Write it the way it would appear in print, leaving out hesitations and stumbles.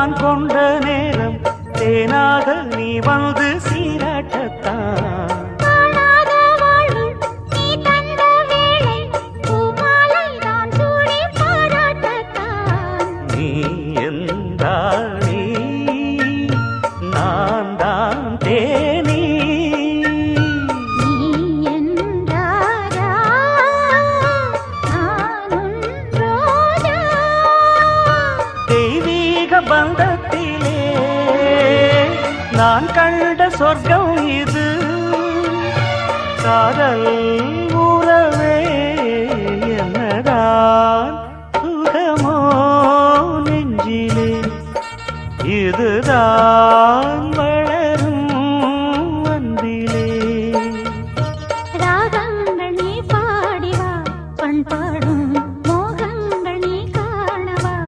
நான் கொண்ட நேரம் தேனாக நீ வந்து சீராட்டத்தான் நீ என்றாணி நான் தான் தேனி தெய்வீக பந்தத்திலே நான் கண்ட சொர்க்கம் இது காதல்